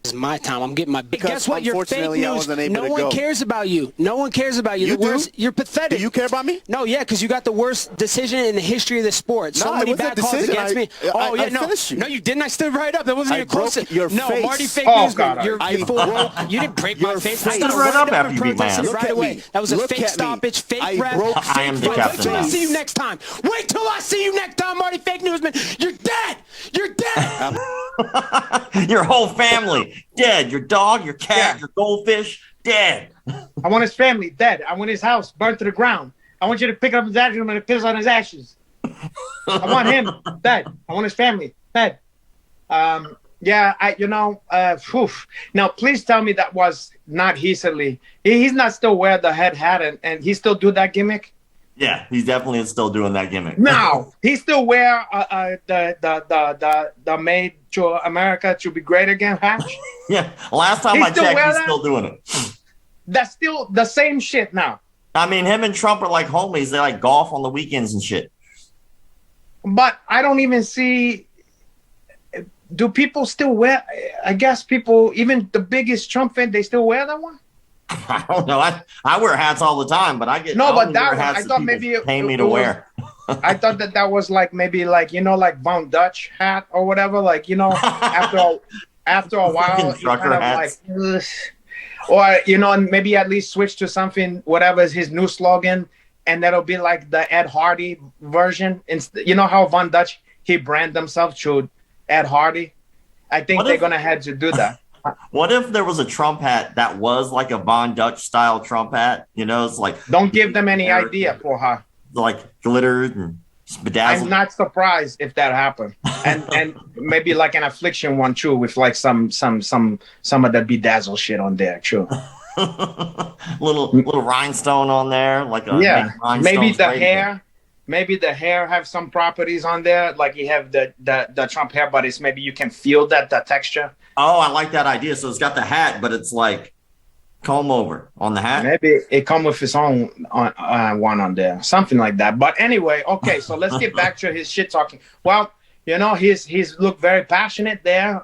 This is my time. I'm getting my big. Guess what? You're fake news. No one cares about you. No one cares about you. You're pathetic. Do you care about me? No, yeah, because you got the worst decision in the history of the sport. So many bad calls against me. Oh, yeah, no, you didn't. I stood right up. That wasn't even close. No, Marty fake newsman. You're full. You didn't break my face. I stood right up after you beat my ass. Right away. That was a fake stoppage, fake rep. I am the captain. Wait till I see you next time. Wait till I see you next time, Marty fake newsman. You're dead. You're dead. Your whole family dead. Your dog, your cat, your goldfish dead. I want his family dead. I want his house burnt to the ground. I want you to pick up his ashes and piss on his ashes. I want him dead. I want his family dead. Yeah, now please tell me that was not easily. He's not still wear the head hat and he still do that gimmick. Yeah, he's definitely still doing that gimmick. No, he still wear the Made to America to be great again patch. Yeah, last time I checked, he's still doing it. That's still the same shit now. I mean, him and Trump are like homies. They like golf on the weekends and shit. But I don't even see. Do people still wear? I guess people, even the biggest Trump fan, they still wear that one. I don't know. I wear hats all the time, but I get but that one, I thought maybe it pay me to wear. I thought that was like maybe like like Von Dutch hat or whatever. Like after a while, you kind of hats. Like, or maybe at least switch to something whatever is his new slogan, and that'll be like the Ed Hardy version. You know how Von Dutch he brand himself to Ed Hardy. I think they're gonna have to do that. What if there was a Trump hat that was like a Von Dutch style Trump hat? It's like don't give them any idea for her. Like glittered and bedazzled. I'm not surprised if that happened, and maybe like an affliction one too, with like some of the bedazzled shit on there too. little rhinestone on there, like maybe the hair. Again. Maybe the hair have some properties on there, like you have the Trump hair, but it's maybe you can feel the texture. Oh, I like that idea. So it's got the hat, but it's like comb over on the hat. Maybe it come with its own one on there, something like that. But anyway, okay, so let's get back to his shit talking. Well, he's looked very passionate there.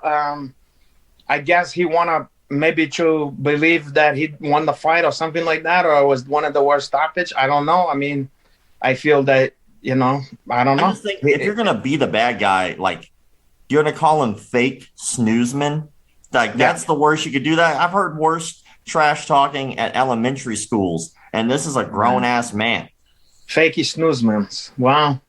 I guess he wanna maybe to believe that he won the fight or something like that, or it was one of the worst stoppage. I don't know. I mean, I feel that, I don't know. I just think if you're going to be the bad guy, like, you're going to call him fake snoozman. Like, that's the worst you could do that. I've heard worse trash talking at elementary schools, and this is a grown-ass man. Fakey snoozmans. Wow.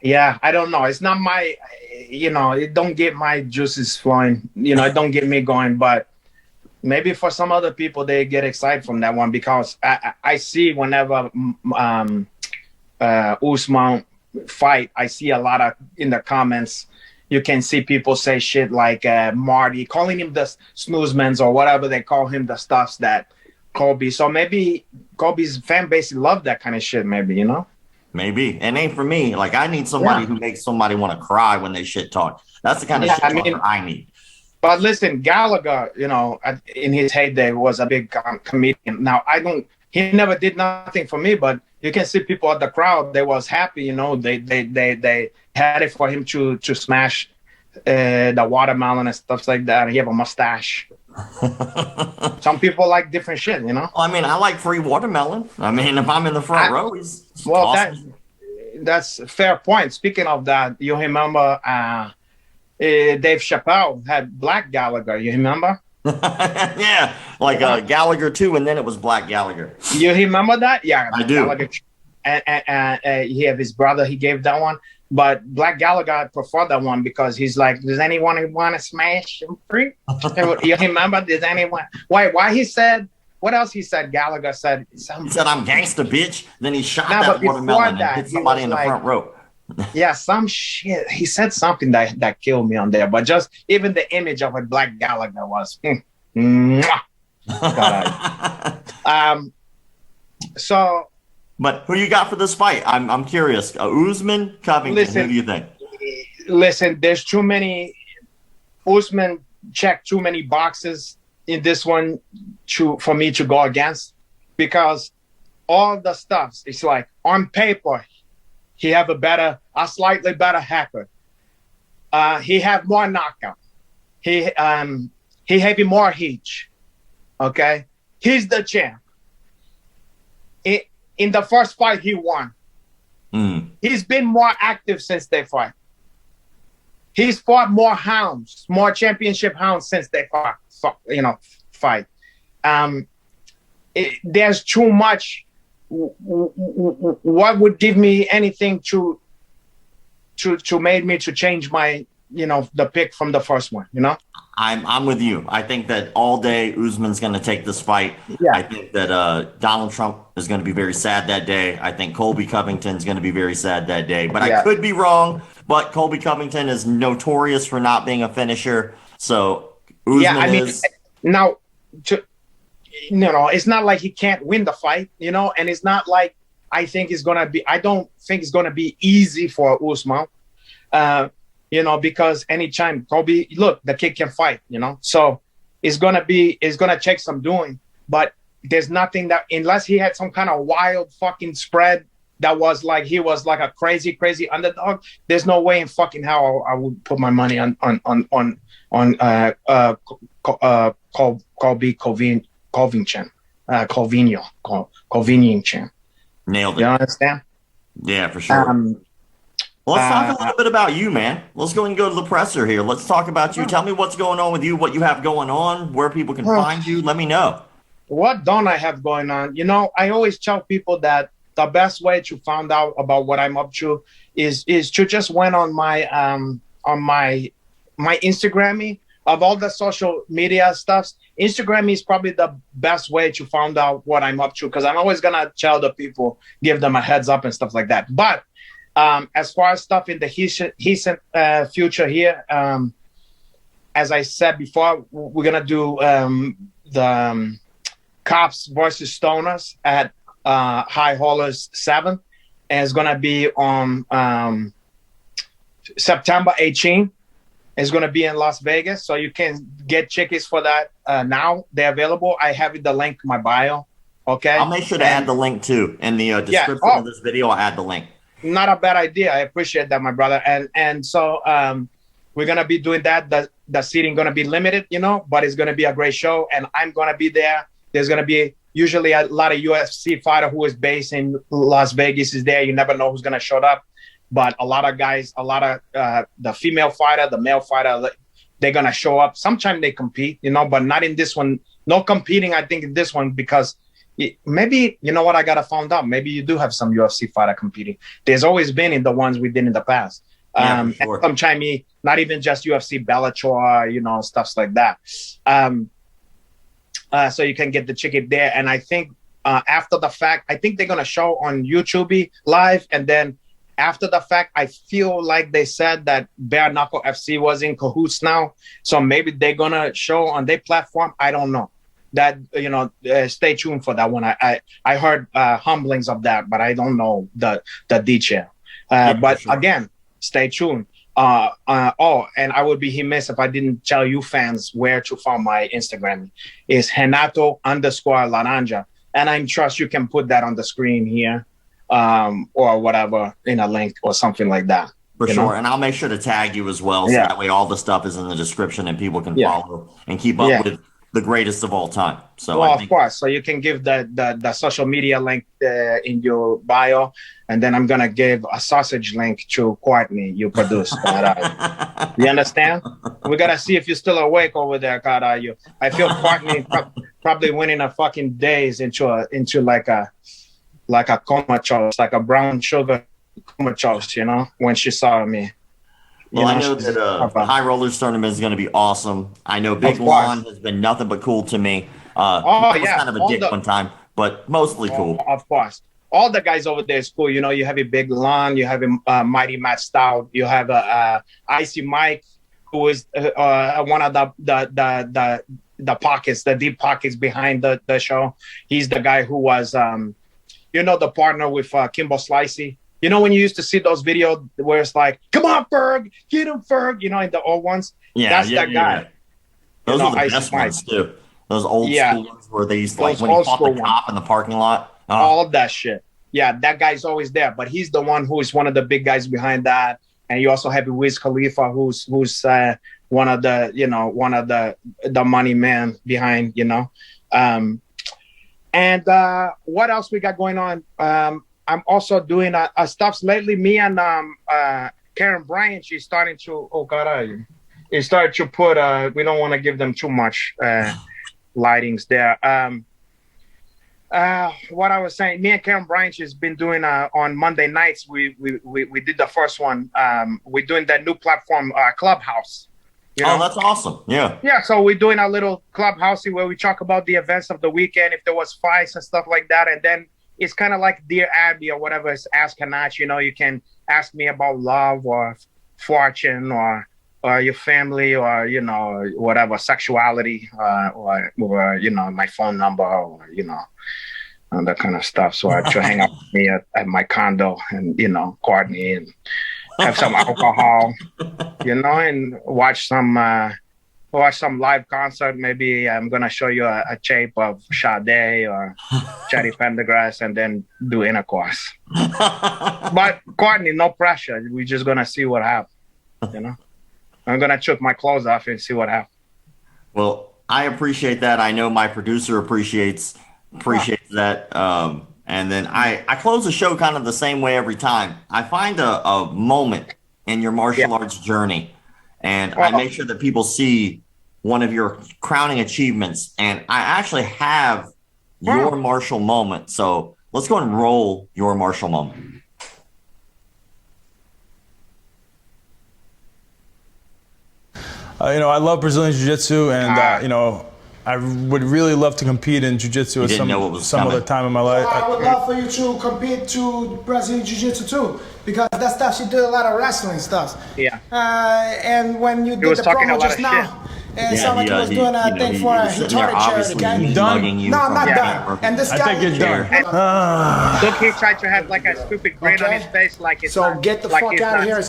Yeah, I don't know. It's not my, it don't get my juices flowing. It don't get me going, but maybe for some other people, they get excited from that one because I see whenever Usman fight, I see a lot of in the comments. You can see people say shit like Marty, calling him the snoozemans or whatever they call him, the stuffs that Colby. So maybe Colby's fan base love that kind of shit. Maybe Maybe it ain't for me. Like I need somebody who makes somebody want to cry when they shit talk. That's the kind of shit talk I need. But listen, Gallagher, in his heyday was a big comedian. Now he never did nothing for me, but you can see people at the crowd. They was happy, They had it for him to smash the watermelon and stuff like that. He have a mustache. Some people like different shit, I mean, I like free watermelon. I mean, if I'm in the front row, he's awesome. That's a fair point. Speaking of that, you remember Dave Chappelle had Black Gallagher. You remember? Yeah, like Gallagher too, and then it was Black Gallagher. You remember that? Yeah, I do. Gallagher, and he have his brother. He gave that one, but Black Gallagher preferred that one because he's like, does anyone want to smash him free? You remember? Does anyone? Why he said? What else he said? Gallagher said. He said, "I'm gangster, bitch." Then he shot that watermelon and hit somebody in the front row. Yeah, some shit. He said something that killed me on there. But just even the image of what Black Gallagher was. So. But who you got for this fight? I'm curious. Usman, Covington. Who do you think? Listen, there's too many. Usman checked too many boxes in this one for me to go against, because all the stuff, it's like on paper he have a slightly better hacker. He have more knockout. He have more heat. Okay, he's the champ. In the first fight he won. He's been more active since they fight. He's fought more hounds, more championship hounds since they fight. There's too much. What would give me anything to make me to change my, the pick from the first one, I'm with you. I think that all day Usman's going to take this fight. Yeah. I think that Donald Trump is going to be very sad that day. I think Colby Covington's going to be very sad that day. But I could be wrong. But Colby Covington is notorious for not being a finisher. So Usman is. Now, it's not like he can't win the fight, and it's not like I don't think it's going to be easy for Usman. Because anytime Colby, look, the kid can fight, so it's going to take some doing, but there's nothing that, unless he had some kind of wild fucking spread that was like, he was like a crazy underdog, there's no way in fucking how I would put my money on Colby Covington. Nailed it. You understand? Yeah, for sure. Well, let's talk a little bit about you, man. Let's go and go to the presser here. Let's talk about you. Tell me what's going on with you, what you have going on, where people can find you. Let me know. What don't I have going on? I always tell people that the best way to find out about what I'm up to is to just went on my Instagram. Of all the social media stuff, Instagram is probably the best way to find out what I'm up to, because I'm always gonna tell the people, give them a heads up and stuff like that. But as far as stuff in the recent future here, as I said before, we're gonna do the Cops versus Stoners at High Haulers 7, and it's gonna be on September 18th. It's going to be in Las Vegas, so you can get tickets for that now. They're available. I have the link in my bio. Okay. I'll make sure to add the link too in the description of this video. I'll add the link. Not a bad idea. I appreciate that, my brother. And so we're going to be doing that. The seating going to be limited, but it's going to be a great show, and I'm going to be there. There's going to be usually a lot of UFC fighter who is based in Las Vegas is there. You never know who's going to show up. But a lot of guys, the female fighter, the male fighter, they're going to show up. Sometimes they compete, but not in this one. No competing, I think, in this one, because maybe, what I got to find out. Maybe you do have some UFC fighter competing. There's always been in the ones we did in the past. Yeah, sure. And sometimes not even just UFC, Bellator, stuff like that. So you can get the ticket there. And I think after the fact, I think they're going to show on YouTube live, and then after the fact, I feel like they said that Bare Knuckle FC was in cahoots now. So maybe they're going to show on their platform. I don't know. That, stay tuned for that one. I heard humblings of that, but I don't know the detail. But sure. Again, stay tuned. And I would be remiss if I didn't tell you fans where to find my Instagram. It's Renato_Laranja. And I trust you can put that on the screen here. Or whatever in a link or something like that. For sure. And I'll make sure to tag you as well. So that way all the stuff is in the description and people can follow and keep up with the greatest of all time. So well, of course. So you can give the social media link in your bio, and then I'm gonna give a sausage link to Courtney you produced. You understand? We gotta see if you're still awake over there, caralho. I feel Courtney probably winning a fucking daze into like a comatose, like a brown sugar comatose, you know, when she saw me. Well, I know that High Rollers tournament is going to be awesome. I know Big Lon has been nothing but cool to me. I was kind of a dick one time, but mostly cool. Of course. All the guys over there is cool. You know, you have a Big Lon, you have a Mighty Matt Stout, you have a Icy Mike, who is one of the pockets, the deep pockets behind the show. He's the guy who was, the partner with Kimbo Slicey. You know, when you used to see those videos where it's like, come on, Ferg, get him, Ferg, in the old ones? Yeah, that's that guy. Yeah. Those are the best ones, too. Those old school ones where they used to, like, when he fought the cop in the parking lot. Oh. All of that shit. Yeah, that guy's always there. But he's the one who is one of the big guys behind that. And you also have Wiz Khalifa, who's one of the money man behind, And what else we got going on? I'm also doing stuff lately. Me and Karen Bryant, she's starting to, it started to put, we don't want to give them too much lightings there. What I was saying, me and Karen Bryant, she's been doing on Monday nights. We did the first one. We're doing that new platform, Clubhouse. Oh, that's awesome. Yeah. Yeah, so we're doing a little Clubhouse where we talk about the events of the weekend, if there was fights and stuff like that. And then it's kind of like Dear Abby or whatever. It's Ask Hanach. You can ask me about love or fortune or your family or, whatever, sexuality or my phone number or, and that kind of stuff. So I to hang out with me at my condo and, Courtney and have some alcohol, and watch some live concert. Maybe I'm going to show you a tape of Sade or Chetty Pendergrass and then do intercourse. But Courtney, no pressure. We're just going to see what happens, I'm going to chuck my clothes off and see what happens. Well, I appreciate that. I know my producer appreciates that. And then I close the show kind of the same way every time. I find a moment in your martial arts journey, and I make sure that people see one of your crowning achievements. And I actually have your martial moment. So let's go and roll your martial moment. I love Brazilian Jiu-Jitsu, and I would really love to compete in Jiu-Jitsu at some other time in my life. I would love for you to compete to Brazilian Jiu-Jitsu too, because that stuff, she did a lot of wrestling stuff. Yeah. And when you did the promo just now, it sounded like he was doing a thing for a retarded charity, okay? Done? No, I'm not done. And this guy, I think you're done. Look, he tried to have like a stupid grin on his face, like it's so get the fuck out of here.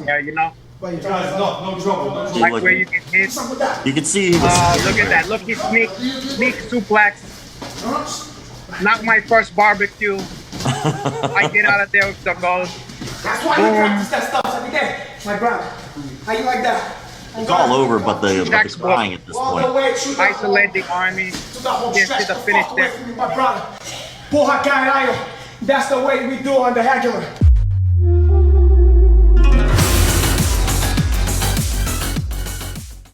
Guys, no trouble. Like where you get hit. You can see he was. Look at that. Look, he sneak suplex. Not my first barbecue. I get out of there with the goal. That's why you practice that stuff every day, my brother. How you like that? It's all over, but the crying at this point. Isolate the army. Can't see the finish there. My brother. Porra, caralho. That's the way we do on the regular.